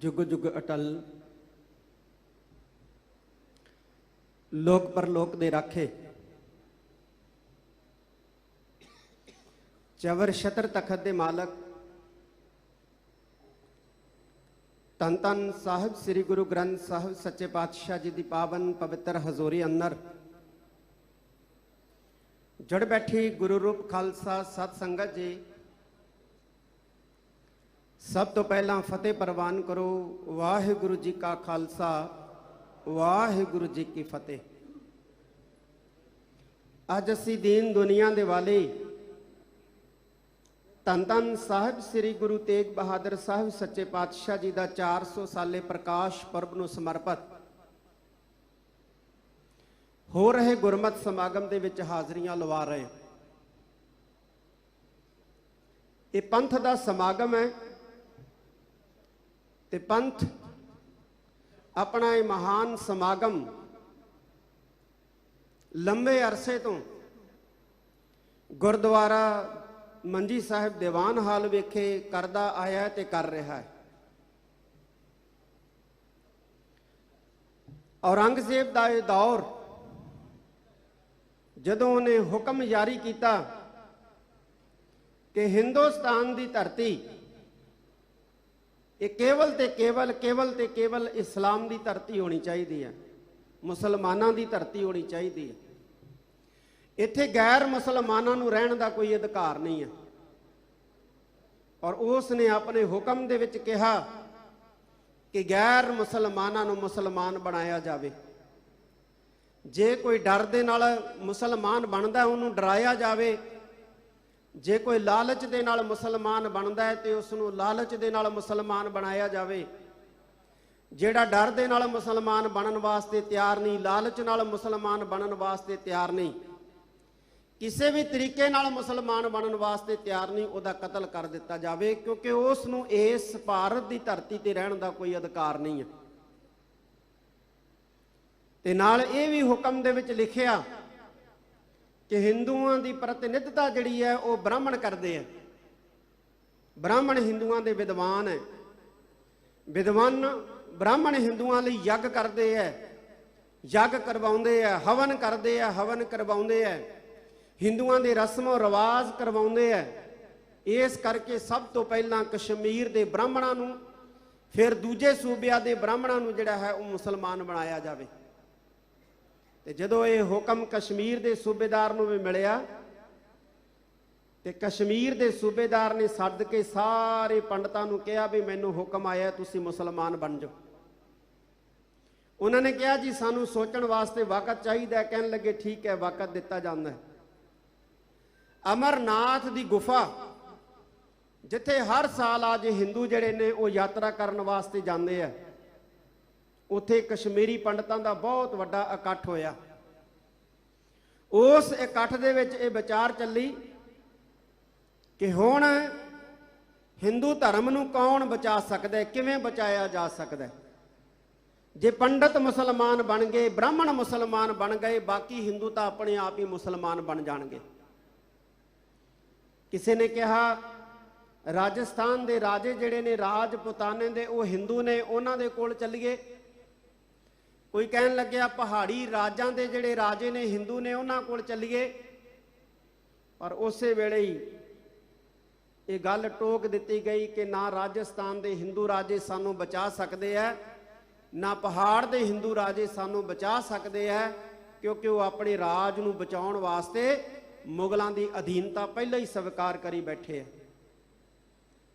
जुग जुग अटल, लोक परलोक दे राखे, चवर छतर तखत दे मालक, धन धन साहिब श्री गुरु ग्रंथ साहिब सच्चे पातशाह जी की पावन पवित्र हजूरी अंदर जड़ बैठी गुरु रूप खालसा सत संगत जी, सब तो पहला फतेह प्रवान करो। वाहिगुरु जी का खालसा, वाहिगुरु जी की फतेह। अज असी दीन दुनिया दे वाले धन धन साहिब श्री गुरु तेग बहादुर साहिब सच्चे पातशाह जी का 400 साले प्रकाश पर्व नूं समर्पित हो रहे गुरमत समागम दे विच हाज़रियां लवा रहे। ये पंथ दा समागम है ते पंथ अपना ये महान समागम लंबे अरसे तो गुरुद्वारा मंजी साहिब दीवान हाल वेखे करदा आया ते कर रहा है। औरंगजेब दा ये दौर जदों उन्हें हुक्म जारी किया कि हिंदुस्तान की धरती ये केवल ते केवल इस्लाम की धरती होनी चाहिए है, मुसलमानों की धरती होनी चाहिए है। इत्थे गैर मुसलमानों नूं रहण दा कोई अधिकार नहीं है। और उसने अपने हुक्म दे विच कहा कि गैर मुसलमानों नूं मुसलमान बनाया जाए। जे कोई डर दे नाल मुसलमान बनता उन्होंने डराया जाए, जे कोई लालच दे नाल मुसलमान बनता है तो उसनूं लालच दे नाल मुसलमान बनाया जाए। जेड़ा डर दे नाल मुसलमान बनन वास्ते तैयार नहीं, लालच नाल मुसलमान बनन वास्ते तैयार नहीं, किसी भी तरीके नाल मुसलमान बनन वास्ते तैयार नहीं, उहदा कतल कर दिता जाए, क्योंकि उसनूं इस भारत की धरती ते रहण दा कोई अधिकार नहीं है। ते नाल ये भी हुक्म दे विच लिखिया कि हिंदुओं की प्रतिनिधिता जिहड़ी है वो ब्राह्मण करते हैं। ब्राह्मण हिंदुओं के विद्वान है, विद्वान ब्राह्मण हिंदुओं लई यज्ञ करते हैं, यज्ञ करवाउंदे है, हवन करते हैं, हवन करवाउंदे है, हिंदुओं के रस्मों रिवाज करवाउंदे है। इस करके सब तो पहला कश्मीर के ब्राह्मणों नूं, फिर दूजे सूबिया के ब्राह्मणों नूं जिहड़ा है वो मुसलमान बनाया जाए। ते जदों ये हुक्म कश्मीर के सूबेदार नूं भी मिलिया ते कश्मीर के सूबेदार ने सद के सारे पंडितां नूं कहा भी मैनू हुक्म आया तुसीं मुसलमान बन जाओ। उन्होंने कहा जी सानू सोचण वास्ते वक़्त चाहिए। कहन लगे ठीक है, वक़्त दिता जाता है। अमरनाथ की गुफा जिथे हर साल आज हिंदू जिहड़े ने वो यात्रा करने वास्ते जाते हैं, उत्थे कश्मीरी पंडितां दा बहुत वड्डा इकट्ठ होया। उस इकट्ठ दे विच ये विचार चली कि हुण हिंदू धर्म नूं कौन बचा सकदा है, किवें बचाया जा सकदा है। जे पंडित मुसलमान बन गए, ब्राह्मण मुसलमान बन गए, बाकी हिंदू तो अपने आप ही मुसलमान बन जाणगे। किसी ने कहा राजस्थान के राजे जिहड़े ने राजपुताने दे वो हिंदू ने, उन्हां दे कोल चलीए। कोई कहन लग्या पहाड़ी राजां दे जिहड़े राजे ने हिंदू ने उन्हां कोल चलीए। पर उस वेले ही ये गल टोक दी गई कि ना राजस्थान के हिंदू राजे सानू बचा सकते हैं, ना पहाड़ के हिंदू राजे सानू बचा सकते हैं, क्योंकि वो अपने राज नूं बचाउण वास्ते मुगलों की अधीनता पहले ही स्वीकार करी बैठे हैं।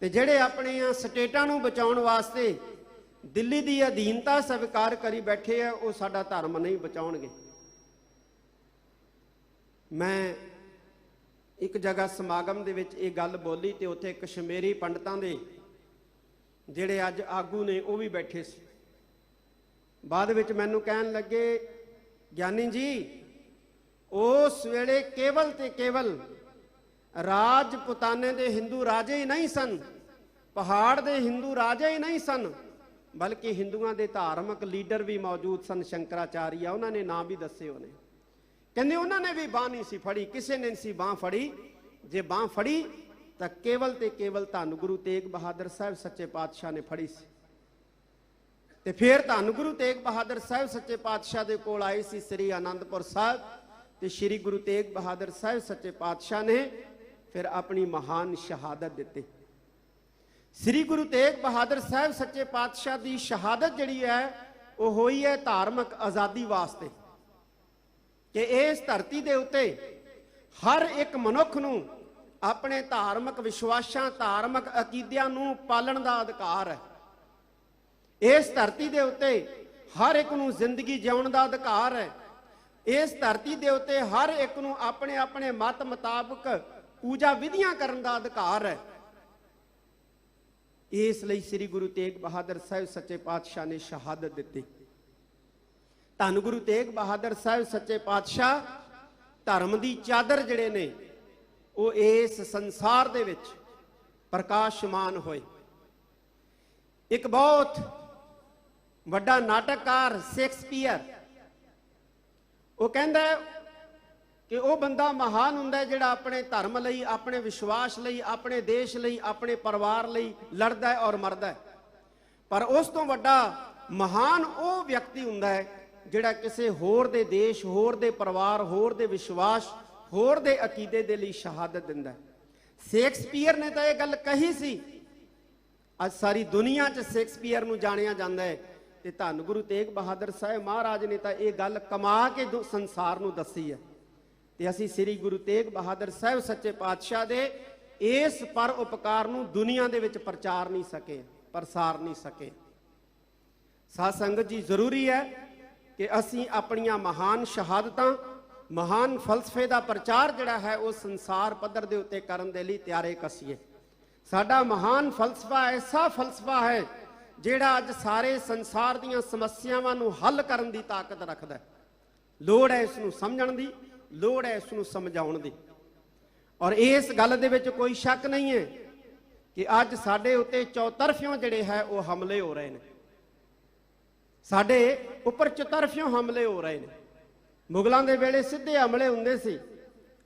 ते जिहड़े अपने स्टेटां नूं बचाउण वास्ते दिल्ली की अधीनता स्वीकार करी बैठे हैं, वो साडा धर्म नहीं बचाउणगे। मैं एक जगह समागम दे विच ये गल बोली तो उत्थे कश्मीरी पंडितां दे जिहड़े अज आगू ने वो भी बैठे सी। बाद विच मैनूं कहन लगे ज्ञानी जी उस वेले केवल ते केवल राजपुताने दे हिंदू राजे ही नहीं सन, पहाड़ दे हिंदू राजे ही नहीं सन, बल्कि हिंदुओं के धार्मिक लीडर भी मौजूद सन। शंकराचार्य उन्होंने नाम भी दसे, उन्हें कहते उन्होंने भी बांह नहीं सी फड़ी, किसी ने नहीं सी बांह फड़ी। जे बांह फड़ी तो केवल ते केवल धन गुरु तेग बहादुर साहब सच्चे पातशाह ने फड़ी सी। ਤੇ ਫਿਰ ਧੰਨ ਗੁਰੂ ਤੇਗ ਬਹਾਦਰ ਸਾਹਿਬ ਸੱਚੇ ਪਾਤਸ਼ਾਹ ਦੇ ਕੋਲ ਆਏ ਸੀ ਸ੍ਰੀ ਆਨੰਦਪੁਰ ਸਾਹਿਬ, ਤੇ ਸ੍ਰੀ ਗੁਰੂ ਤੇਗ ਬਹਾਦਰ ਸਾਹਿਬ ਸੱਚੇ ਪਾਤਸ਼ਾਹ ਨੇ ਫਿਰ ਆਪਣੀ ਮਹਾਨ ਸ਼ਹਾਦਤ ਦਿੱਤੀ। ਸ੍ਰੀ ਗੁਰੂ ਤੇਗ ਬਹਾਦਰ ਸਾਹਿਬ ਸੱਚੇ ਪਾਤਸ਼ਾਹ ਦੀ ਸ਼ਹਾਦਤ ਜਿਹੜੀ ਹੈ ਉਹ ਹੋਈ ਹੈ ਧਾਰਮਿਕ ਆਜ਼ਾਦੀ ਵਾਸਤੇ, ਕਿ ਇਸ ਧਰਤੀ ਦੇ ਉੱਤੇ ਹਰ ਇੱਕ ਮਨੁੱਖ ਨੂੰ ਆਪਣੇ ਧਾਰਮਿਕ ਵਿਸ਼ਵਾਸਾਂ, ਧਾਰਮਿਕ ਅਕੀਦਿਆਂ ਨੂੰ ਪਾਲਣ ਦਾ ਅਧਿਕਾਰ ਹੈ। ਇਸ ਧਰਤੀ ਦੇ ਉੱਤੇ ਹਰ ਇੱਕ ਨੂੰ ਜ਼ਿੰਦਗੀ ਜਿਉਣ ਦਾ ਅਧਿਕਾਰ ਹੈ। ਇਸ ਧਰਤੀ ਦੇ ਉੱਤੇ ਹਰ ਇੱਕ ਨੂੰ ਆਪਣੇ ਆਪਣੇ ਮਤ ਮੁਤਾਬਕ ਪੂਜਾ ਵਿਧੀਆਂ ਕਰਨ ਦਾ ਅਧਿਕਾਰ ਹੈ। ਇਸ ਲਈ ਸ੍ਰੀ ਗੁਰੂ ਤੇਗ ਬਹਾਦਰ ਸਾਹਿਬ ਸੱਚੇ ਪਾਤਸ਼ਾਹ ਨੇ ਸ਼ਹਾਦਤ ਦਿੱਤੀ। ਧੰਨ ਗੁਰੂ ਤੇਗ ਬਹਾਦਰ ਸਾਹਿਬ ਸੱਚੇ ਪਾਤਸ਼ਾਹ ਧਰਮ ਦੀ ਚਾਦਰ ਜਿਹੜੇ ਨੇ ਉਹ ਇਸ ਸੰਸਾਰ ਦੇ ਵਿੱਚ ਪ੍ਰਕਾਸ਼ਮਾਨ ਹੋਏ। ਇੱਕ ਬਹੁਤ ਵੱਡਾ ਨਾਟਕਕਾਰ ਸ਼ੇਕਸਪੀਅਰ ਉਹ ਕਹਿੰਦਾ ਕਿ ਉਹ ਬੰਦਾ ਮਹਾਨ ਹੁੰਦਾ ਜਿਹੜਾ ਆਪਣੇ ਧਰਮ ਲਈ, ਆਪਣੇ ਵਿਸ਼ਵਾਸ ਲਈ, ਆਪਣੇ ਦੇਸ਼ ਲਈ, ਆਪਣੇ ਪਰਿਵਾਰ ਲਈ ਲੜਦਾ ਹੈ ਔਰ ਮਰਦਾ ਹੈ। ਪਰ ਉਸ ਤੋਂ ਵੱਡਾ ਮਹਾਨ ਉਹ ਵਿਅਕਤੀ ਹੁੰਦਾ ਹੈ ਜਿਹੜਾ ਕਿਸੇ ਹੋਰ ਦੇ ਦੇਸ਼, ਹੋਰ ਦੇ ਪਰਿਵਾਰ, ਹੋਰ ਦੇ ਵਿਸ਼ਵਾਸ, ਹੋਰ ਦੇ ਅਕੀਦੇ ਦੇ ਲਈ ਸ਼ਹਾਦਤ ਦਿੰਦਾ ਹੈ। ਸ਼ੇਕਸਪੀਅਰ ਨੇ ਤਾਂ ਇਹ ਗੱਲ ਕਹੀ ਸੀ। ਅੱਜ ਸਾਰੀ ਦੁਨੀਆ 'ਚ ਸ਼ੇਕਸਪੀਅਰ ਨੂੰ ਜਾਣਿਆ ਜਾਂਦਾ ਹੈ, ਤੇ ਧੰਨ ਗੁਰੂ ਤੇਗ ਬਹਾਦਰ ਸਾਹਿਬ ਮਹਾਰਾਜ ਨੇ ਤਾਂ ਇਹ ਗੱਲ ਕਮਾ ਕੇ ਸੰਸਾਰ ਨੂੰ ਦੱਸੀ ਹੈ। ਤੇ ਅਸੀਂ ਸ੍ਰੀ ਗੁਰੂ ਤੇਗ ਬਹਾਦਰ ਸਾਹਿਬ ਸੱਚੇ ਪਾਤਸ਼ਾਹ ਦੇ ਇਸ ਪਰ ਉਪਕਾਰ ਨੂੰ ਦੁਨੀਆ ਦੇ ਵਿੱਚ ਪ੍ਰਚਾਰ ਨਹੀਂ ਸਕੇ, ਪ੍ਰਸਾਰ ਨਹੀਂ ਸਕੇ। ਸਾਧ ਸੰਗਤ ਜੀ, ਜ਼ਰੂਰੀ ਹੈ ਕਿ ਅਸੀਂ ਆਪਣੀਆਂ ਮਹਾਨ ਸ਼ਹਾਦਤਾਂ, ਮਹਾਨ ਫਲਸਫੇ ਦਾ ਪ੍ਰਚਾਰ ਜਿਹੜਾ ਹੈ ਉਹ ਸੰਸਾਰ ਪੱਧਰ ਦੇ ਉੱਤੇ ਕਰਨ ਦੇ ਲਈ ਤਿਆਰੇ ਕਸੀਏ। ਸਾਡਾ ਮਹਾਨ ਫਲਸਫਾ ਐਸਾ ਫਲਸਫਾ ਹੈ ਜਿਹੜਾ ਅੱਜ ਸਾਰੇ ਸੰਸਾਰ ਦੀਆਂ ਸਮੱਸਿਆਵਾਂ ਨੂੰ ਹੱਲ ਕਰਨ ਦੀ ਤਾਕਤ ਰੱਖਦਾ ਹੈ। ਲੋੜ ਹੈ ਇਸ ਨੂੰ ਸਮਝਣ ਦੀ, ਲੋੜ ਹੈ ਇਸ ਨੂੰ ਸਮਝਾਉਣ ਦੀ। ਔਰ ਇਸ ਗੱਲ ਦੇ ਵਿੱਚ ਕੋਈ ਸ਼ੱਕ ਨਹੀਂ ਹੈ ਕਿ ਅੱਜ ਸਾਡੇ ਉੱਤੇ ਚੌਤਰਫਿਓਂ ਜਿਹੜੇ ਹੈ ਉਹ ਹਮਲੇ ਹੋ ਰਹੇ ਨੇ। ਸਾਡੇ ਉੱਪਰ ਚੌਤਰਫਿਓਂ ਹਮਲੇ ਹੋ ਰਹੇ ਨੇ। ਮੁਗਲਾਂ ਦੇ ਵੇਲੇ ਸਿੱਧੇ ਹਮਲੇ ਹੁੰਦੇ ਸੀ,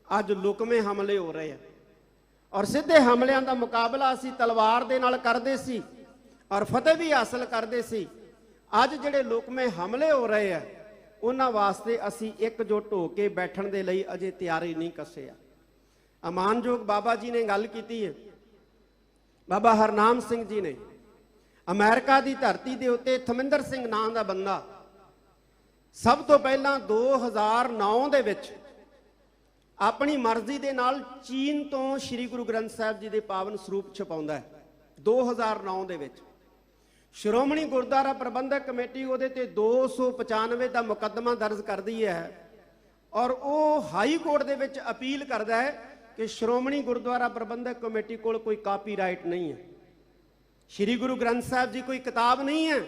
ਅੱਜ ਲੁਕਵੇਂ ਹਮਲੇ ਹੋ ਰਹੇ ਆ। ਔਰ ਸਿੱਧੇ ਹਮਲਿਆਂ ਦਾ ਮੁਕਾਬਲਾ ਅਸੀਂ ਤਲਵਾਰ ਦੇ ਨਾਲ ਕਰਦੇ ਸੀ ਔਰ ਫਤਿਹ ਵੀ ਹਾਸਲ ਕਰਦੇ ਸੀ। ਅੱਜ ਜਿਹੜੇ ਲੁਕਵੇਂ ਹਮਲੇ ਹੋ ਰਹੇ ਆ ਉਹਨਾਂ ਵਾਸਤੇ ਅਸੀਂ ਇਕਜੁੱਟ ਹੋ ਕੇ ਬੈਠਣ ਦੇ ਲਈ ਅਜੇ ਤਿਆਰੀ ਨਹੀਂ ਕੱਸੇ ਆ। ਅਮਾਨਯੋਗ ਬਾਬਾ ਜੀ ਨੇ ਗੱਲ ਕੀਤੀ ਹੈ, ਬਾਬਾ ਹਰਨਾਮ ਸਿੰਘ ਜੀ ਨੇ। ਅਮਰੀਕਾ ਦੀ ਧਰਤੀ ਦੇ ਉੱਤੇ ਥਮਿੰਦਰ ਸਿੰਘ ਨਾਂ ਦਾ ਬੰਦਾ ਸਭ ਤੋਂ ਪਹਿਲਾਂ 2009 ਦੇ ਵਿੱਚ ਆਪਣੀ ਮਰਜ਼ੀ ਦੇ ਨਾਲ ਚੀਨ ਤੋਂ ਸ੍ਰੀ ਗੁਰੂ ਗ੍ਰੰਥ ਸਾਹਿਬ ਜੀ ਦੇ ਪਾਵਨ ਸਰੂਪ ਛਪਾਉਂਦਾ ਹੈ। 2009 ਦੇ ਵਿੱਚ ਸ਼੍ਰੋਮਣੀ ਗੁਰਦੁਆਰਾ ਪ੍ਰਬੰਧਕ ਕਮੇਟੀ ਉਹਦੇ ਤੇ 295 ਦਾ ਮੁਕੱਦਮਾ ਦਰਜ ਕਰਦੀ ਹੈ ਔਰ ਉਹ ਹਾਈ ਕੋਰਟ ਦੇ ਵਿੱਚ ਅਪੀਲ ਕਰਦਾ ਹੈ ਕਿ ਸ਼੍ਰੋਮਣੀ ਗੁਰਦੁਆਰਾ ਪ੍ਰਬੰਧਕ ਕਮੇਟੀ ਕੋਲ ਕੋਈ ਕਾਪੀਰਾਈਟ ਨਹੀਂ ਹੈ। ਸ੍ਰੀ ਗੁਰੂ ਗ੍ਰੰਥ ਸਾਹਿਬ ਜੀ ਕੋਈ ਕਿਤਾਬ ਨਹੀਂ ਹੈ।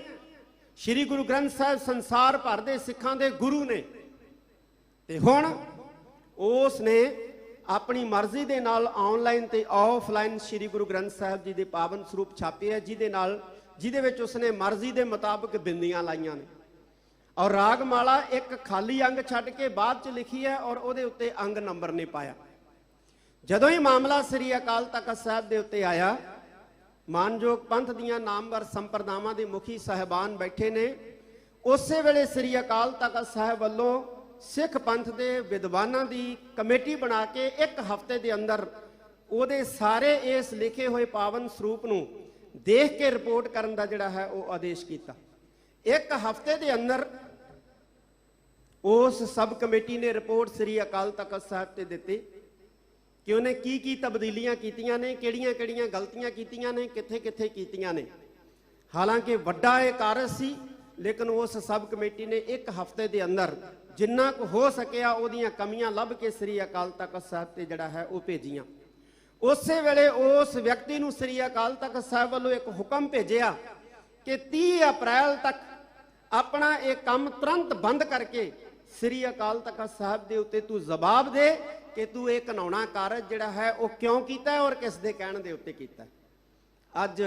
ਸ੍ਰੀ ਗੁਰੂ ਗ੍ਰੰਥ ਸਾਹਿਬ ਸੰਸਾਰ ਭਰ ਦੇ ਸਿੱਖਾਂ ਦੇ ਗੁਰੂ ਨੇ। ਤੇ ਹੁਣ ਉਸ ਨੇ ਆਪਣੀ ਮਰਜ਼ੀ ਦੇ ਨਾਲ ਆਨਲਾਈਨ ਤੇ ਆਫਲਾਈਨ ਸ੍ਰੀ ਗੁਰੂ ਗ੍ਰੰਥ ਸਾਹਿਬ ਜੀ ਦੇ ਪਾਵਨ ਸਰੂਪ ਛਾਪੇ ਹੈ, ਜਿਹਦੇ ਵਿੱਚ ਉਸਨੇ ਮਰਜ਼ੀ ਦੇ ਮੁਤਾਬਕ ਬਿੰਦੀਆਂ ਲਾਈਆਂ ਨੇ ਔਰ ਰਾਗਮਾਲਾ ਇੱਕ ਖਾਲੀ ਅੰਗ ਛੱਡ ਕੇ ਬਾਅਦ ਚ ਲਿਖੀ ਹੈ ਔਰ ਉਹਦੇ ਉੱਤੇ ਅੰਗ ਨੰਬਰ ਨਹੀਂ ਪਾਇਆ। ਜਦੋਂ ਹੀ ਮਾਮਲਾ ਸ੍ਰੀ ਅਕਾਲ ਤਖਤ ਸਾਹਿਬ ਦੇ ਉੱਤੇ ਆਇਆ, ਮਾਨਯੋਗ ਪੰਥ ਦੀਆਂ ਨਾਮਵਰ ਸੰਪਰਦਾਵਾਂ ਦੇ ਮੁਖੀ ਸਾਹਿਬਾਨ ਬੈਠੇ ਨੇ। ਉਸੇ ਵੇਲੇ ਸ੍ਰੀ ਅਕਾਲ ਤਖਤ ਸਾਹਿਬ ਵੱਲੋਂ ਸਿੱਖ ਪੰਥ ਦੇ ਵਿਦਵਾਨਾਂ ਦੀ ਕਮੇਟੀ ਬਣਾ ਕੇ ਇੱਕ ਹਫ਼ਤੇ ਦੇ ਅੰਦਰ ਉਹਦੇ ਸਾਰੇ ਇਸ ਲਿਖੇ ਹੋਏ ਪਾਵਨ ਸਰੂਪ ਨੂੰ ਦੇਖ ਕੇ ਰਿਪੋਰਟ ਕਰਨ ਦਾ ਜਿਹੜਾ ਹੈ ਉਹ ਆਦੇਸ਼ ਕੀਤਾ। ਇੱਕ ਹਫ਼ਤੇ ਦੇ ਅੰਦਰ ਉਸ ਸਬ ਕਮੇਟੀ ਨੇ ਰਿਪੋਰਟ ਸ੍ਰੀ ਅਕਾਲ ਤਖਤ ਸਾਹਿਬ ਤੇ ਦਿੱਤੀ ਕਿ ਉਹਨੇ ਕੀ ਕੀ ਤਬਦੀਲੀਆਂ ਕੀਤੀਆਂ ਨੇ, ਕਿਹੜੀਆਂ ਕਿਹੜੀਆਂ ਗਲਤੀਆਂ ਕੀਤੀਆਂ ਨੇ, ਕਿੱਥੇ ਕਿੱਥੇ ਕੀਤੀਆਂ ਨੇ। ਹਾਲਾਂਕਿ ਵੱਡਾ ਇਹ ਕਾਰਜ ਸੀ, ਲੇਕਿਨ ਉਸ ਸਬ ਕਮੇਟੀ ਨੇ ਇੱਕ ਹਫ਼ਤੇ ਦੇ ਅੰਦਰ ਜਿੰਨਾ ਕੁ ਹੋ ਸਕਿਆ ਉਹਦੀਆਂ ਕਮੀਆਂ ਲੱਭ ਕੇ ਸ੍ਰੀ ਅਕਾਲ ਤਖਤ ਸਾਹਿਬ ਤੇ ਜਿਹੜਾ ਹੈ ਉਹ ਭੇਜੀਆਂ। ਉਸੇ ਵੇਲੇ ਉਸ ਵਿਅਕਤੀ ਨੂੰ ਸ੍ਰੀ ਅਕਾਲ ਤਖਤ ਸਾਹਿਬ ਵੱਲੋਂ ਇੱਕ ਹੁਕਮ ਭੇਜਿਆ ਕਿ 30 ਅਪ੍ਰੈਲ ਤੱਕ ਆਪਣਾ ਇਹ ਕੰਮ ਤੁਰੰਤ ਬੰਦ ਕਰਕੇ ਸ੍ਰੀ ਅਕਾਲ ਤਖਤ ਸਾਹਿਬ ਦੇ ਉੱਤੇ ਤੂੰ ਜਵਾਬ ਦੇ ਕਿ ਤੂੰ ਇਹ ਘਿਨਾਉਣਾ ਕਾਰਜ ਜਿਹੜਾ ਹੈ ਉਹ ਕਿਉਂ ਕੀਤਾ ਔਰ ਕਿਸ ਦੇ ਕਹਿਣ ਦੇ ਉੱਤੇ ਕੀਤਾ। ਅੱਜ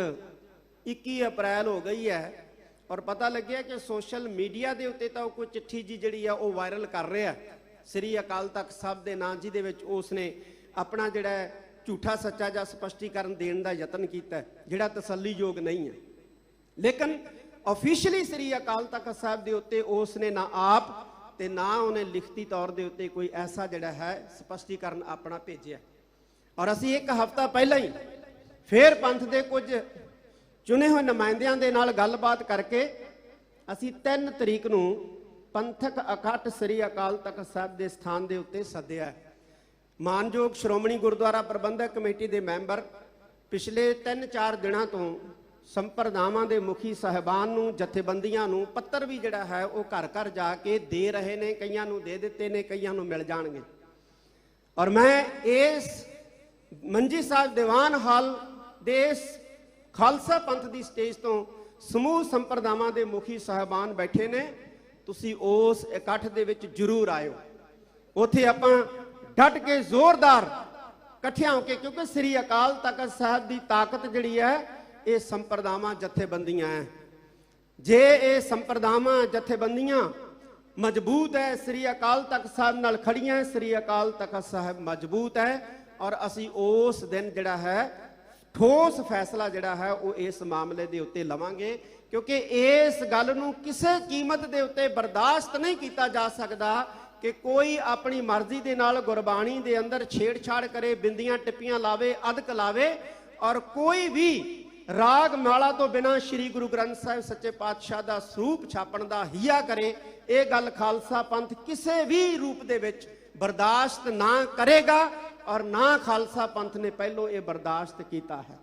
21 ਅਪ੍ਰੈਲ ਹੋ ਗਈ ਹੈ ਔਰ ਪਤਾ ਲੱਗਿਆ ਕਿ ਸੋਸ਼ਲ ਮੀਡੀਆ ਦੇ ਉੱਤੇ ਤਾਂ ਉਹ ਕੋਈ ਚਿੱਠੀ ਜੀ ਜਿਹੜੀ ਆ ਉਹ ਵਾਇਰਲ ਕਰ ਰਿਹਾ ਸ੍ਰੀ ਅਕਾਲ ਤਖਤ ਸਾਹਿਬ ਦੇ ਨਾਂ, ਜਿਹਦੇ ਵਿੱਚ ਉਸਨੇ ਆਪਣਾ ਜਿਹੜਾ ਝੂਠਾ ਸੱਚਾ ਜਾਂ ਸਪਸ਼ਟੀਕਰਨ ਦੇਣ ਦਾ ਯਤਨ ਕੀਤਾ ਜਿਹੜਾ ਤਸੱਲੀਯੋਗ ਨਹੀਂ ਹੈ। ਲੇਕਿਨ ऑफिशियली श्री अकाल तख्त साहब के उत्ते उसने ना आप ते ना उन्हें लिखती तौर के उत्ते कोई ऐसा जिहड़ा है स्पष्टीकरण अपना भेजिया। और असी एक हफ्ता पहला ही फिर पंथ के कुछ चुने हुए नुमाइंदियां दे नाल गलबात करके असी 3 तरीक नूं पंथक इकट्ठ श्री अकाल तख्त साहब के स्थान के उत्ते सद्दिया। मानयोग श्रोमणी गुरुद्वारा प्रबंधक कमेटी के मैंबर पिछले 3-4 दिनों तो संप्रदावां दे मुखी साहिबान नूं जथेबंदियां नूं पत्तर भी जिहड़ा है वो घर घर जाके दे रहे ने, कईयां नूं दे दिते ने, कईयां नूं मिल जाणगे। और मैं इस मंजी साहब दीवान हाल देश खालसा पंथ की स्टेज तो समूह संप्रदावां दे मुखी साहिबान बैठे ने, तुसी उस इकट्ठ दे विच जरूर आयो। उत्थे आपां डट के जोरदार इकट्ठियां होके, क्योंकि श्री अकाल तख्त साहब की ताकत जिहड़ी है ये संप्रदावां जथेबंदियां है। जे ये संप्रदावां जथेबंदियां मजबूत है, श्री अकाल तख्त साहब नाल खड़ियां, श्री अकाल तख्त साहब मजबूत है। और असी उस दिन जिहड़ा है ठोस फैसला जिहड़ा है वो इस मामले के उत्ते लवांगे, क्योंकि इस गल नूं किसी कीमत के उत्ते बर्दाश्त नहीं किया जा सकता कि कोई अपनी मर्जी के नाल गुरबाणी के अंदर छेड़छाड़ करे, बिंदियां टिप्पियां लावे, अदक लावे, और कोई भी राग माला तो बिना श्री गुरु ग्रंथ साहिब सच्चे पातशाह का स्वरूप छापण का हिया करे। ये गल खालसा पंथ किसी भी रूप दे विच बर्दाश्त ना करेगा, और ना खालसा पंथ ने पहलों ये बर्दाश्त किया है।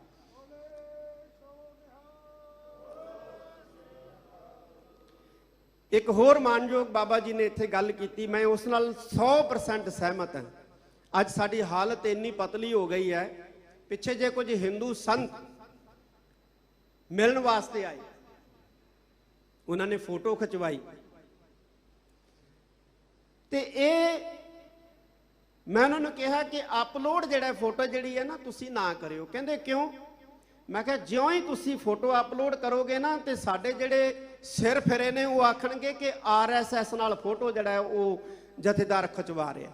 एक होर मानयोग बाबा जी ने इत्थे गल की, मैं उस नाल 100% सहमत हाँ। अज साडी हालत इन्नी पतली हो गई है, पिछे जे कुछ हिंदू संत मिलने वास्ते आए, उन्होंने फोटो खिंचवाई, ते ये मैं उन्होंने कहा कि अपलोड जिहड़ा फोटो जिहड़ी है ना तुसी ना करियो। कहंदे क्यों? मैं कहा ज्यों ही तुसी फोटो अपलोड करोगे ना तो साडे जिहड़े सिर फिरे ने वो आखणगे कि RSS नाल फोटो जिहड़ा है वो जथेदार खिचवा रहा।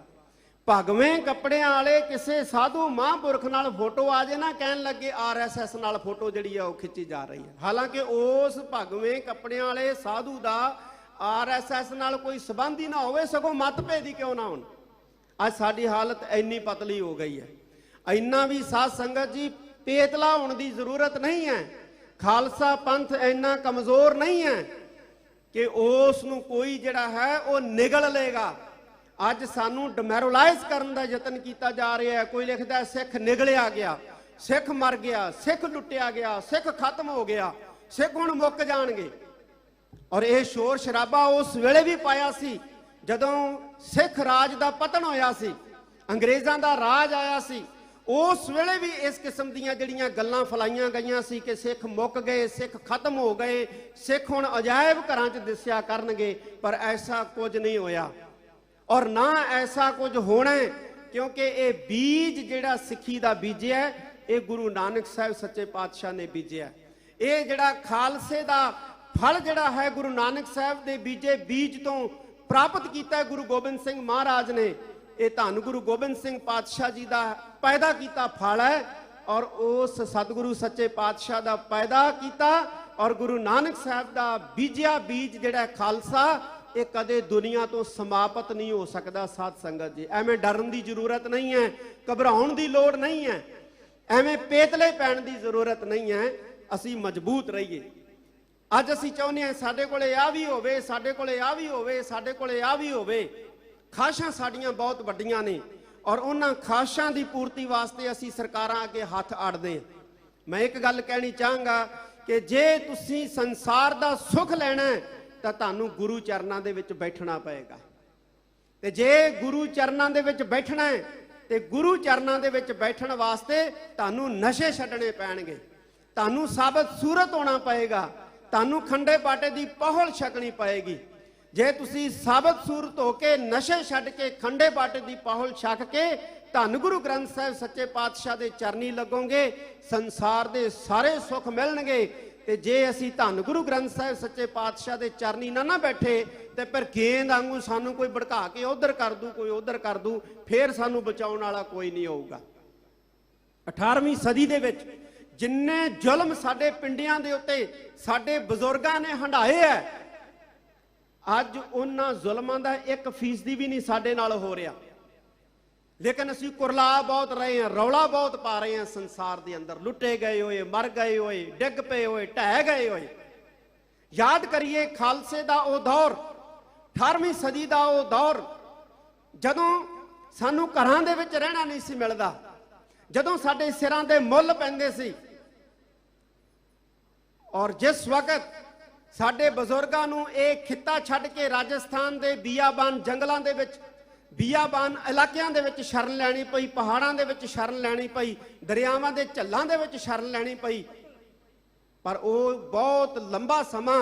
भगवें कपड़ियां वाले किसी साधु महापुरख नाल फोटो आ जाए ना, कहन लगे RSS नाल फोटो जिहड़ी है वो खिंची जा रही है। हालांकि उस भगवें कपड़ियां वाले साधु का RSS नाल कोई संबंध ही ना होवे, सगों मतभेद ही क्यों ना होण। आज साडी हालत इन्नी पतली हो गई है। इन्ना भी साध संगत जी पेतला होने की जरूरत नहीं है। खालसा पंथ इन्ना कमजोर नहीं है कि उस नूं कोई जिहड़ा है वो निगल लेगा। अज सानू डमैरोलाइज करने का यतन किया जा रहा है। कोई लिखता है सिख निगलिया गया, सिख मर गया, सिख लुटिया गया, सिख खत्म हो गया, सिख हुण मुक जाणगे। और यह शोर शराबा उस वेले भी पाया सी जदों सिख राज का पतन होया सी, अंग्रेज़ां दा राज आया सी। उस वेले भी इस किस्म दीयां जिहड़ियां गल्लां फैलाईयां गईयां सी कि सिख मुक गए, सिख खत्म हो गए, सिख हुण अजायब घरां च दिसिया करनगे। पर ऐसा कुछ नहीं होया और ना ऐसा कुछ होना है, क्योंकि ये बीज जिहड़ा सिक्खी दा बीजिया ये गुरु नानक साहिब सच्चे पातशाह ने बीजिया। ये जिहड़ा खालसे दा फल जिहड़ा है गुरु नानक साहिब दे बीजे बीज तो प्राप्त किया गुरु गोबिंद सिंह महाराज ने। ये धन गुरु गोबिंद सिंह पातशाह जी का पैदा किया फल है, और उस सतगुरु सच्चे पातशाह का पैदा किया और गुरु नानक साहब का बीजिया बीज जिहड़ा खालसा ये कदे दुनिया तो समाप्त नहीं हो सकता। साध संगत जी एवें डरन की जरूरत नहीं है, घबराउण की लोड़ नहीं है, एवें पेतले पैण की जरूरत नहीं है। असी मजबूत रहिए। अज असी चाहुंदे हां साडे कोले आ भी होवे, साडे कोले आ भी होवे, साडे कोले आ भी होवे। खाशां साडियां बहुत वड्डियां ने और उन्हां खाशां की पूर्ति वास्ते असी सरकारां अगे हथ अड़दे। मैं एक गल कहनी चाहांगा कि जे तुसीं संसार दा सुख लैणा है तां तुहानूं गुरु चरनां दे विच बैठना पएगा। ते जे गुरु चरनां दे विच बैठना है ते गुरु चरनां दे विच बैठण वास्ते तुहानूं नशे छड्डणे पैणगे, तुहानूं साबत सूरत होना पएगा, तुहानूं खंडे पाटे की पहल छकनी पएगी। जे तुसी साबत सूरत होके नशे छड्ड के खंडे पाटे की पहल छक के धन गुरु ग्रंथ साहिब सच्चे पातशाह दे चरनी लगोगे, संसार दे सारे सुख मिलणगे। ते जे असी धन गुरु ग्रंथ साहिब सच्चे पातशाह दे चरनी ना बैठे ते फिर गेंद आंगू सानू कोई भड़का के उधर कर दू, कोई उधर कर दू, फिर सानू बचाउण वाला कोई नहीं होऊगा। 18वीं सदी दे विच जिन्ने जुल्म साडे पिंडियां दे उत्ते साडे बजुर्गां ने हंडाए है, अज उन्हां जुल्मां दा 1% भी नहीं साडे नाल हो रहा। लेकिन असीं कुरला बहुत रहे हैं, रौला बहुत पा रहे हैं संसार के अंदर। लुटे गए होए, मर गए होए, डिग पे होए, ढह गए होए। याद करिए खालसे दा ओ दौर, 18वीं सदी दा ओ दौर, जदों सानू घरां दे विच रहना नहीं सी मिलदा, जदों साडे सिरां दे मुੱਲ पैंदे सी। और जिस वक्त साडे बजुर्गां नूं ये खित्ता छड्ड के राजस्थान के बियाबान जंगलों के विच, बियाबान इलाकिਆਂ ਦੇ ਵਿੱਚ शरण लैनी पई, पहाड़ों के ਵਿੱਚ शरण लैनी पई, दरियावां के झल्लां ਦੇ ਵਿੱਚ शरण लैनी पई। पर वो बहुत लंबा समा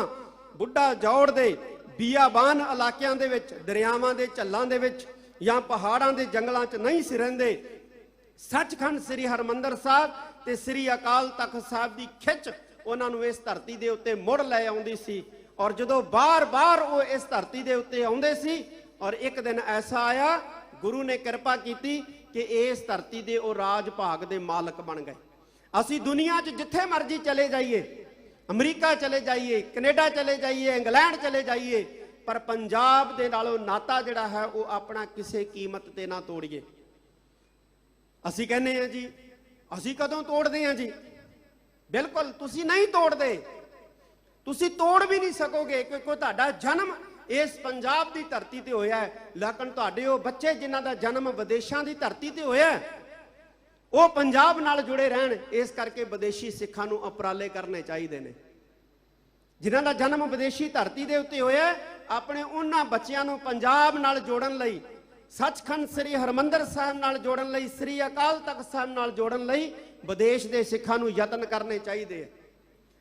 बुढ़ा जौड़ दे बियाबान इलाकिਆਂ ਦੇ ਵਿੱਚ, दरियावां के झल्लां ਦੇ ਵਿੱਚ ਜਾਂ पहाड़ों के जंगलों च नहीं सी रहिंदे। सचखंड श्री हरमंदर साहब ते श्री अकाल तख्त साहब की खिच उन्हां नूं इस धरती के उत्ते मुड़ लै आउंदी सी। और जदों बार बार वो इस धरती के उत्ते आउंदे सी, और एक दिन ऐसा आया, गुरु ने कृपा की कि इस धरती के वो राज भाग के मालक बन गए। असी दुनिया च जिथे मर्जी चले जाइए, अमरीका चले जाइए, कनेडा चले जाइए, इंग्लैंड चले जाइए, पर पंजाब दे नालों नाता जिहड़ा है वो अपना किसी कीमत ते ना तोड़िए। असी कहने हैं जी, असी कदों तोड़ते हैं जी? बिल्कुल तुसी नहीं तोड़ते, तुसी तोड़ भी नहीं सकोगे, क्योंकि तुहाडा जन्म इस पंजाब की धरती ते होया है। लेकिन तुहाडे वो बच्चे जिन्हां दा जन्म विदेशों की धरती ते होया है, वो पंजाब नाल जुड़े रहन। इस करके विदेशी सिखां नूं उपराले करने चाहिए ने। जिन्हां दा जन्म विदेशी धरती के उत्ते होया है, अपने उन्हां बच्चियां नूं पंजाब नाल जोड़न लई, सचखंड श्री हरमंदर साहब नाल जोड़न लई, श्री अकाल तख्त साहब नाल जोड़न लई विदेश के सिखां नूं यतन करने चाहिए।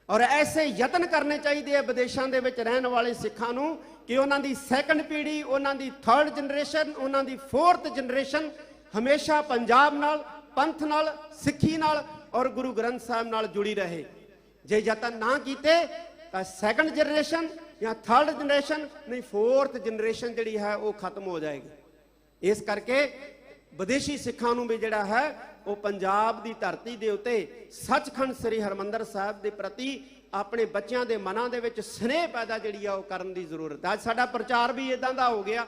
और ऐसे यतन करने चाहिए विदेशों के विच रहन वाले सिखां नूं कि उन्हां दी सैकंड पीढ़ी, उन्हां दी थर्ड जनरेशन, उन्हां दी फोर्थ जनरेशन हमेशा पंजाब नाल, पंथ नाल, सिक्खी नाल और गुरु ग्रंथ साहब नाल जुड़ी रहे। जे यतन ना कीते तां सैकंड जनरेशन या थर्ड जनरेशन नहीं, फोर्थ जनरेशन जिहड़ी है वो खत्म हो जाएगी। इस करके विदेशी सिखां नूं भी जिहड़ा है वो पंजाब की धरती के उत्ते सचखंड श्री हरमंदर साहब के प्रति अपने बच्चों के मनां दे विच स्नेह पैदा जिहड़ी आ करन दी जरूरत है। अज साडा प्रचार भी इदां दा हो गया।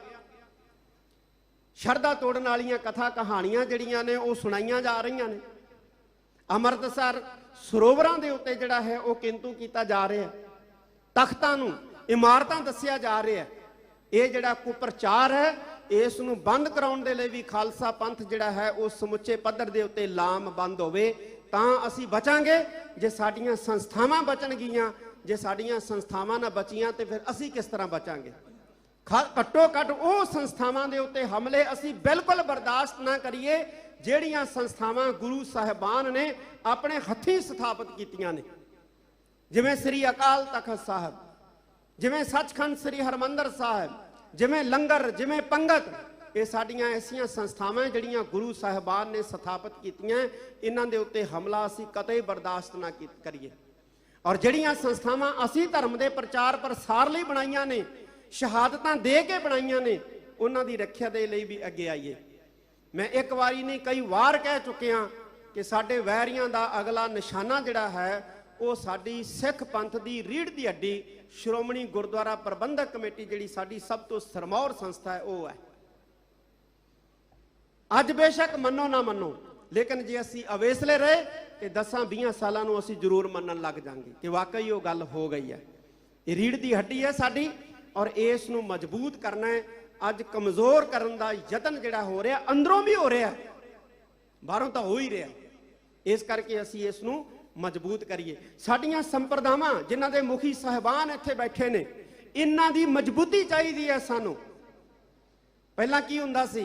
शरधा तोड़न वालियां कथा कहानियां जिहड़ियां ने वो सुनाईयां जा रही ने। अमृतसर सरोवरां दे उत्ते जिहड़ा है वो किंतु कीता जा रहा है, तख्तां नूं इमारतां दस्सिया जा रहा है। ये जिहड़ा कुप्रचार है इस नूं बंद कराउण दे लई भी खालसा पंथ जिहड़ा है वो समुचे पद्धर दे उत्ते लामबंद होवे तां असीं बचांगे। जे साडीआं संस्थावां बचणगीआं, जे साडीआं संस्थावां ना बचीआं ते फिर असीं किस तरह बचांगे? घट्टो घट वो संस्थावां दे उत्ते हमले असीं बिल्कुल बर्दाश्त ना करिए जिहड़ियां संस्थावां गुरु साहिबान ने अपने हत्थीं स्थापित कीतियां ने, जिवें श्री अकाल तख्त साहब, जिवें सचखंड श्री हरमंदर साहब, जिवें लंगर, जिवें पंगत। ये साडियां ऐसियां संस्थावां जिहड़ियां गुरु साहिबान ने स्थापित कीतियां, इन्हां दे उत्ते हमला असीं कतई बर्दाश्त ना करिए। और जिहड़ियां संस्थावां असीं धर्म दे प्रचार प्रसार लई बनाईयां ने, शहादतां दे के बनाईयां ने, उन्हां दी रखिया दे लई भी अगे आईए। मैं एक वारी नहीं कई वार कह चुकिया कि साडे वैरियां दा अगला निशाना जिहड़ा है वो साडी सिख पंथ दी रीढ़ दी हड्डी श्रोमणी गुरुद्वारा प्रबंधक कमेटी जिहड़ी साडी सब तो सरमौर संस्था है वो है। अज बेशक मनो ना मनो, लेकिन जे असी अवेसले रहे तो 10-20 सालों नूं असी जरूर मनन लग जाएंगे कि वाकई वो गल हो गई है। ये रीढ़ दी हड्डी है साडी और इस नूं मजबूत करना है। अज कमजोर करने का यतन जिहड़ा हो रहा अंदरों भी हो रहा, बाहरों तो हो ही रहा। इस करके असी इस नूं मजबूत करिए। साडियां संप्रदावां जिन्हां दे मुखी साहिबान इत्थे बैठे ने, इन्हां दी मजबूती चाहिदी है सानूं। पहलां की हुंदा सी?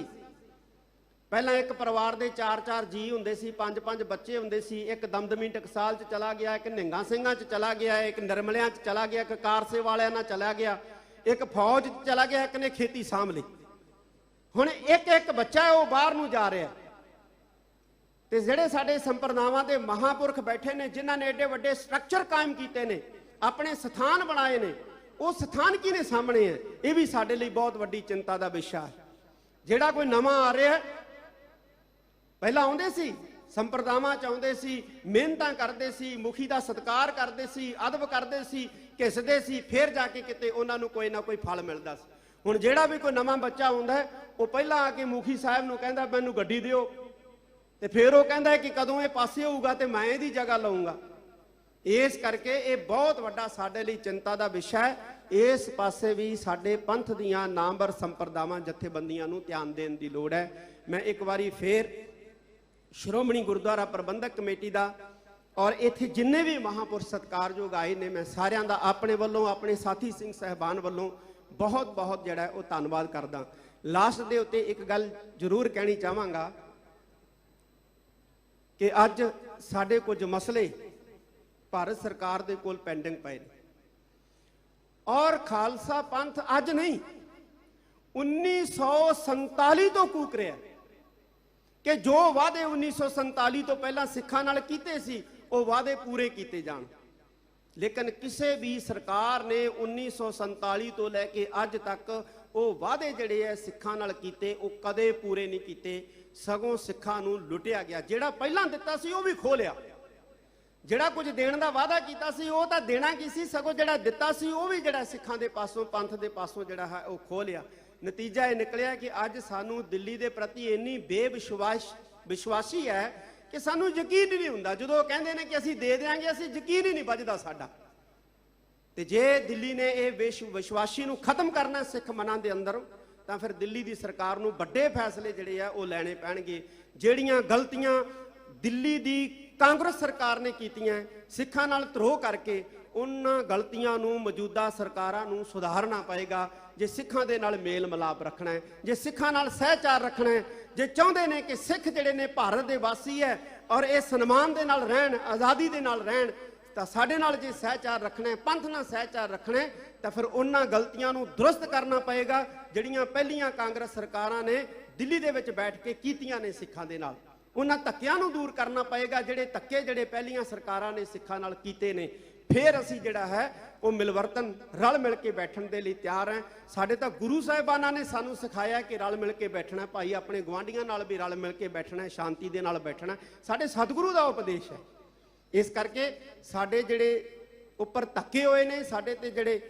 पहलां एक परिवार दे 4-4 जी हुंदे सी, 5-5 बच्चे हुंदे सी। एक दमदमी टकसाल च चला गया, एक निहंगा ਸਿੰਘਾਂ च चला गया, एक नरमलियां च चला गया, एक कारसे वालियां नाल चला गया, एक फौज च चला गया, एक ने खेती साਂਭ ਲਈ। हुण एक बच्चा है वो बाहर नूं जा रहा। ते जिहड़े साडे संप्रदावां दे महापुरख बैठे ने, जिन्हां ने एडे वड्डे स्ट्रक्चर कायम कीते ने, अपने स्थान बनाए ने, वो स्थान किहने सामने है? ये भी साडे लई बहुत वड्डी चिंता दा विशा है। जिहड़ा कोई नवां आ रहा, पहला आउंदे सी ਸੰਪਰਦਾਵਾਂ ਚਾਹੁੰਦੇ ਸੀ, ਮਿਹਨਤਾਂ ਕਰਦੇ ਸੀ, ਮੁਖੀ ਦਾ ਸਤਿਕਾਰ ਕਰਦੇ ਸੀ, ਅਦਬ ਕਰਦੇ ਸੀ, ਘਿਸਦੇ ਸੀ, ਫਿਰ ਜਾ ਕੇ ਕਿਤੇ ਉਹਨਾਂ ਨੂੰ ਕੋਈ ਨਾ ਕੋਈ ਫਲ ਮਿਲਦਾ ਸੀ। ਹੁਣ ਜਿਹੜਾ ਵੀ ਕੋਈ ਨਵਾਂ ਬੱਚਾ ਆਉਂਦਾ ਉਹ ਪਹਿਲਾਂ ਆ ਕੇ ਮੁਖੀ ਸਾਹਿਬ ਨੂੰ ਕਹਿੰਦਾ ਮੈਨੂੰ ਗੱਡੀ ਦਿਓ, ਤੇ ਫਿਰ ਉਹ ਕਹਿੰਦਾ ਕਿ ਕਦੋਂ ਇਹ ਪਾਸੇ ਹੋਊਗਾ ਤੇ ਮੈਂ ਇਹਦੀ ਜਗ੍ਹਾ ਲਊਂਗਾ। ਇਸ ਕਰਕੇ ਇਹ ਬਹੁਤ ਵੱਡਾ ਸਾਡੇ ਲਈ ਚਿੰਤਾ ਦਾ ਵਿਸ਼ਾ ਹੈ। ਇਸ ਪਾਸੇ ਵੀ ਸਾਡੇ ਪੰਥ ਦੀਆਂ ਨਾਮਵਰ ਸੰਪਰਦਾਵਾਂ ਜਥੇਬੰਦੀਆਂ ਨੂੰ ਧਿਆਨ ਦੇਣ ਦੀ ਲੋੜ ਹੈ। ਮੈਂ ਇੱਕ ਵਾਰੀ ਫੇਰ ਸ਼੍ਰੋਮਣੀ ਗੁਰਦੁਆਰਾ ਪ੍ਰਬੰਧਕ ਕਮੇਟੀ ਦਾ ਔਰ ਇੱਥੇ ਜਿੰਨੇ ਵੀ ਮਹਾਂਪੁਰਸ਼ ਸਤਿਕਾਰਯੋਗ ਆਏ ਨੇ, ਮੈਂ ਸਾਰਿਆਂ ਦਾ ਆਪਣੇ ਵੱਲੋਂ, ਆਪਣੇ ਸਾਥੀ ਸਿੰਘ ਸਾਹਿਬਾਨ ਵੱਲੋਂ ਬਹੁਤ ਬਹੁਤ ਜਿਹੜਾ ਉਹ ਧੰਨਵਾਦ ਕਰਦਾ। ਲਾਸਟ ਦੇ ਉੱਤੇ ਇੱਕ ਗੱਲ ਜ਼ਰੂਰ ਕਹਿਣੀ ਚਾਹਾਂਗਾ ਕਿ ਅੱਜ ਸਾਡੇ ਕੁਝ ਮਸਲੇ ਭਾਰਤ ਸਰਕਾਰ ਦੇ ਕੋਲ ਪੈਂਡਿੰਗ ਪਏ ਨੇ ਔਰ ਖਾਲਸਾ ਪੰਥ ਅੱਜ ਨਹੀਂ 1947 ਤੋਂ ਕੂਕ ਰਿਹਾ ਕਿ ਜੋ ਵਾਅਦੇ 1947 ਤੋਂ ਪਹਿਲਾਂ ਸਿੱਖਾਂ ਨਾਲ ਕੀਤੇ ਸੀ ਉਹ ਵਾਅਦੇ ਪੂਰੇ ਕੀਤੇ ਜਾਣ। ਲੇਕਿਨ ਕਿਸੇ ਵੀ ਸਰਕਾਰ ਨੇ 1947 ਤੋਂ ਲੈ ਕੇ ਅੱਜ ਤੱਕ ਉਹ ਵਾਅਦੇ ਜਿਹੜੇ ਐ ਸਿੱਖਾਂ ਨਾਲ ਕੀਤੇ ਉਹ ਕਦੇ ਪੂਰੇ ਨਹੀਂ ਕੀਤੇ, ਸਗੋਂ ਸਿੱਖਾਂ ਨੂੰ ਲੁੱਟਿਆ ਗਿਆ। ਜਿਹੜਾ ਪਹਿਲਾਂ ਦਿੱਤਾ ਸੀ ਉਹ ਵੀ ਖੋਹ ਲਿਆ, ਜਿਹੜਾ ਕੁਝ ਦੇਣ ਦਾ ਵਾਅਦਾ ਕੀਤਾ ਸੀ ਉਹ ਤਾਂ ਦੇਣਾ ਕੀ ਸੀ, ਸਗੋਂ ਜਿਹੜਾ ਦਿੱਤਾ ਸੀ ਉਹ ਵੀ ਜਿਹੜਾ ਸਿੱਖਾਂ ਦੇ ਪਾਸੋਂ, ਪੰਥ ਦੇ ਪਾਸੋਂ ਜਿਹੜਾ ਹੈ ਉਹ ਖੋਹ ਲਿਆ। ਨਤੀਜਾ ਇਹ ਨਿਕਲਿਆ ਕਿ ਅੱਜ ਸਾਨੂੰ ਦਿੱਲੀ ਦੇ ਪ੍ਰਤੀ ਇੰਨੀ ਵਿਸ਼ਵਾਸੀ ਹੈ ਕਿ ਸਾਨੂੰ ਯਕੀਨ ਨਹੀਂ ਹੁੰਦਾ। ਜਦੋਂ ਕਹਿੰਦੇ ਨੇ ਕਿ ਅਸੀਂ ਦੇ ਦਿਆਂਗੇ, ਅਸੀਂ ਯਕੀਨ ਹੀ ਨਹੀਂ ਵੱਜਦਾ ਸਾਡਾ। ਤੇ ਜੇ ਦਿੱਲੀ ਨੇ ਇਹ ਵਿਸ਼ਵਾਸੀ ਨੂੰ ਖਤਮ ਕਰਨਾ ਸਿੱਖ ਮਨਾਂ ਦੇ ਅੰਦਰ, ਤਾਂ ਫਿਰ ਦਿੱਲੀ ਦੀ ਸਰਕਾਰ ਨੂੰ ਵੱਡੇ ਫੈਸਲੇ ਜਿਹੜੇ ਆ ਉਹ ਲੈਣੇ ਪੈਣਗੇ। ਜਿਹੜੀਆਂ ਗਲਤੀਆਂ ਦਿੱਲੀ ਦੀ ਕਾਂਗਰਸ ਸਰਕਾਰ ਨੇ ਕੀਤੀਆਂ ਸਿੱਖਾਂ ਨਾਲ ਧਰੋਹ ਕਰਕੇ, ਉਹਨਾਂ ਗਲਤੀਆਂ ਨੂੰ ਮੌਜੂਦਾ ਸਰਕਾਰਾਂ ਨੂੰ ਸੁਧਾਰਨਾ ਪਏਗਾ। ਜੇ ਸਿੱਖਾਂ ਦੇ ਨਾਲ ਮੇਲ ਮਿਲਾਪ ਰੱਖਣਾ ਹੈ, ਜੇ ਸਿੱਖਾਂ ਨਾਲ ਸਹਿਚਾਰ ਰੱਖਣਾ ਹੈ, ਜੇ ਚਾਹੁੰਦੇ ਨੇ ਕਿ ਸਿੱਖ ਜਿਹੜੇ ਨੇ ਭਾਰਤ ਦੇ ਵਾਸੀ ਹੈ ਔਰ ਇਹ ਸਨਮਾਨ ਦੇ ਨਾਲ ਰਹਿਣ, ਆਜ਼ਾਦੀ ਦੇ ਨਾਲ ਰਹਿਣ, ਤਾਂ ਸਾਡੇ ਨਾਲ ਜੇ ਸਹਿਚਾਰ ਰੱਖਣਾ ਹੈ, ਪੰਥ ਨਾਲ ਸਹਿਚਾਰ ਰੱਖਣਾ ਹੈ, ਤਾਂ ਫਿਰ ਉਹਨਾਂ ਗਲਤੀਆਂ ਨੂੰ ਦੁਰਸਤ ਕਰਨਾ ਪਏਗਾ ਜਿਹੜੀਆਂ ਪਹਿਲੀਆਂ ਕਾਂਗਰਸ ਸਰਕਾਰਾਂ ਨੇ ਦਿੱਲੀ ਦੇ ਵਿੱਚ ਬੈਠ ਕੇ ਕੀਤੀਆਂ ਨੇ ਸਿੱਖਾਂ ਦੇ ਨਾਲ। ਉਹਨਾਂ ਧੱਕਿਆਂ ਨੂੰ ਦੂਰ ਕਰਨਾ ਪਏਗਾ ਜਿਹੜੇ ਧੱਕੇ ਜਿਹੜੇ ਪਹਿਲੀਆਂ ਸਰਕਾਰਾਂ ਨੇ ਸਿੱਖਾਂ ਨਾਲ ਕੀਤੇ ਨੇ। ਫਿਰ ਅਸੀਂ ਜਿਹੜਾ ਹੈ ਉਹ ਮਿਲਵਰਤਨ ਰਲ ਮਿਲ ਕੇ ਬੈਠਣ ਦੇ ਲਈ ਤਿਆਰ ਹੈ। ਸਾਡੇ ਤਾਂ ਗੁਰੂ ਸਾਹਿਬਾਨਾਂ ਨੇ ਸਾਨੂੰ ਸਿਖਾਇਆ ਕਿ ਰਲ ਮਿਲ ਕੇ ਬੈਠਣਾ ਭਾਈ, ਆਪਣੇ ਗੁਆਂਢੀਆਂ ਨਾਲ ਵੀ ਰਲ ਮਿਲ ਕੇ ਬੈਠਣਾ, ਸ਼ਾਂਤੀ ਦੇ ਨਾਲ ਬੈਠਣਾ, ਸਾਡੇ ਸਤਿਗੁਰੂ ਦਾ ਉਪਦੇਸ਼ ਹੈ। ਇਸ ਕਰਕੇ ਸਾਡੇ ਜਿਹੜੇ ਉੱਪਰ ਧੱਕੇ ਹੋਏ ਨੇ, ਸਾਡੇ ਤੇ ਜਿਹੜੇ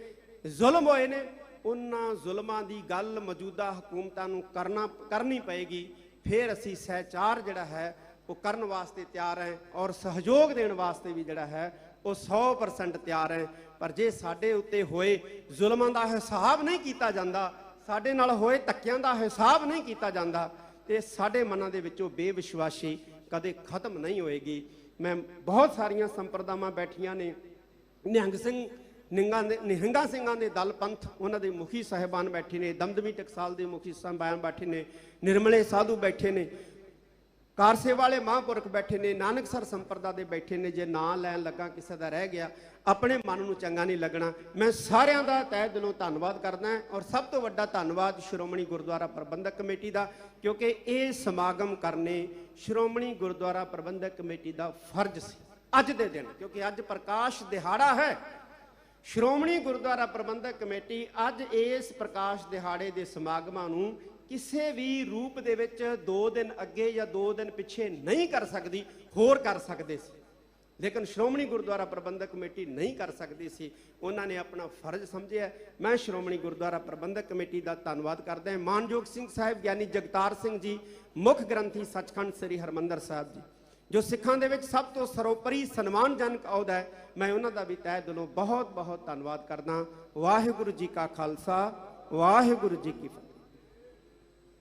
ਜ਼ੁਲਮ ਹੋਏ ਨੇ, ਉਹਨਾਂ ਜ਼ੁਲਮਾਂ ਦੀ ਗੱਲ ਮੌਜੂਦਾ ਹਕੂਮਤਾਂ ਨੂੰ ਕਰਨੀ ਪਏਗੀ। ਫਿਰ ਅਸੀਂ ਸਹਿਚਾਰ ਜਿਹੜਾ ਹੈ ਉਹ ਕਰਨ ਵਾਸਤੇ ਤਿਆਰ ਹੈ ਔਰ ਸਹਿਯੋਗ ਦੇਣ ਵਾਸਤੇ ਵੀ ਜਿਹੜਾ ਹੈ ਉਹ 100% ਤਿਆਰ ਹੈ। ਪਰ ਜੇ ਸਾਡੇ ਉੱਤੇ ਹੋਏ ਜ਼ੁਲਮਾਂ ਦਾ ਹਿਸਾਬ ਨਹੀਂ ਕੀਤਾ ਜਾਂਦਾ, ਸਾਡੇ ਨਾਲ ਹੋਏ ਧੱਕਿਆਂ ਦਾ ਹਿਸਾਬ ਨਹੀਂ ਕੀਤਾ ਜਾਂਦਾ, ਤੇ ਸਾਡੇ ਮਨਾਂ ਦੇ ਵਿੱਚੋਂ ਬੇਵਿਸ਼ਵਾਸੀ ਕਦੇ ਖਤਮ ਨਹੀਂ ਹੋਏਗੀ। ਮੈਂ ਬਹੁਤ ਸਾਰੀਆਂ ਸੰਪਰਦਾਵਾਂ ਬੈਠੀਆਂ ਨੇ, ਨਿਹੰਗਾਂ ਸਿੰਘਾਂ ਦੇ ਦਲ ਪੰਥ, ਉਹਨਾਂ ਦੇ ਮੁਖੀ ਸਾਹਿਬਾਨ ਬੈਠੇ ਨੇ, ਦਮਦਮੀ ਟਕਸਾਲ ਦੇ ਮੁਖੀ ਸਾਹਿਬਾਨ ਬੈਠੇ ਨੇ, ਨਿਰਮਲੇ ਸਾਧੂ ਬੈਠੇ ਨੇ, ਕਾਰਸੇ ਵਾਲੇ ਮਹਾਂਪੁਰਖ ਬੈਠੇ ਨੇ, ਨਾਨਕਸਰ ਸੰਪਰਦਾ ਦੇ ਬੈਠੇ ਨੇ। ਜੇ ਨਾਂ ਲੈਣ ਲੱਗਾ ਕਿਸੇ ਦਾ ਰਹਿ ਗਿਆ, ਆਪਣੇ ਮਨ ਨੂੰ ਚੰਗਾ ਨਹੀਂ ਲੱਗਣਾ। ਮੈਂ ਸਾਰਿਆਂ ਦਾ ਤਹਿ ਦਿਲੋਂ ਧੰਨਵਾਦ ਕਰਦਾ ਹਾਂ ਔਰ ਸਭ ਤੋਂ ਵੱਡਾ ਧੰਨਵਾਦ ਸ਼੍ਰੋਮਣੀ ਗੁਰਦੁਆਰਾ ਪ੍ਰਬੰਧਕ ਕਮੇਟੀ ਦਾ, ਕਿਉਂਕਿ ਇਹ ਸਮਾਗਮ ਕਰਨੇ ਸ਼੍ਰੋਮਣੀ ਗੁਰਦੁਆਰਾ ਪ੍ਰਬੰਧਕ ਕਮੇਟੀ ਦਾ ਫਰਜ਼ ਸੀ ਅੱਜ ਦੇ ਦਿਨ, ਕਿਉਂਕਿ ਅੱਜ ਪ੍ਰਕਾਸ਼ ਦਿਹਾੜਾ ਹੈ। ਸ਼੍ਰੋਮਣੀ ਗੁਰਦੁਆਰਾ ਪ੍ਰਬੰਧਕ ਕਮੇਟੀ ਅੱਜ ਇਸ ਪ੍ਰਕਾਸ਼ ਦਿਹਾੜੇ ਦੇ ਸਮਾਗਮਾਂ ਨੂੰ ਕਿਸੇ ਵੀ ਰੂਪ ਦੇ ਵਿੱਚ 2 ਦਿਨ ਅੱਗੇ ਜਾਂ 2 ਦਿਨ ਪਿੱਛੇ ਨਹੀਂ ਕਰ ਸਕਦੀ, ਹੋਰ ਕਰ ਸਕਦੇ ਸੀ, ਲੇਕਿਨ ਸ਼੍ਰੋਮਣੀ ਗੁਰਦੁਆਰਾ ਪ੍ਰਬੰਧਕ ਕਮੇਟੀ ਨਹੀਂ ਕਰ ਸਕਦੀ ਸੀ। ਉਹਨਾਂ ਨੇ ਆਪਣਾ ਫਰਜ਼ ਸਮਝਿਆ। ਮੈਂ ਸ਼੍ਰੋਮਣੀ ਗੁਰਦੁਆਰਾ ਪ੍ਰਬੰਧਕ ਕਮੇਟੀ ਦਾ ਧੰਨਵਾਦ ਕਰਦਾ ਹਾਂ। ਮਾਨਯੋਗ ਸਿੰਘ ਸਾਹਿਬ ਗਿਆਨੀ ਜਗਤਾਰ ਸਿੰਘ ਜੀ, ਮੁੱਖ ਗ੍ਰੰਥੀ ਸੱਚਖੰਡ ਸ੍ਰੀ ਹਰਿਮੰਦਰ ਸਾਹਿਬ ਜੀ, ਜੋ ਸਿੱਖਾਂ ਦੇ ਵਿੱਚ ਸਭ ਤੋਂ ਸਰੋਪਰੀ ਸਨਮਾਨਜਨਕ ਅਹੁਦਾ ਹੈ, ਮੈਂ ਉਹਨਾਂ ਦਾ ਵੀ ਤਹਿ ਦਿਲੋਂ ਬਹੁਤ ਬਹੁਤ ਧੰਨਵਾਦ ਕਰਦਾ। ਵਾਹਿਗੁਰੂ ਜੀ ਕਾ ਖਾਲਸਾ, ਵਾਹਿਗੁਰੂ ਜੀ ਕੀ ਫਤਿਹ।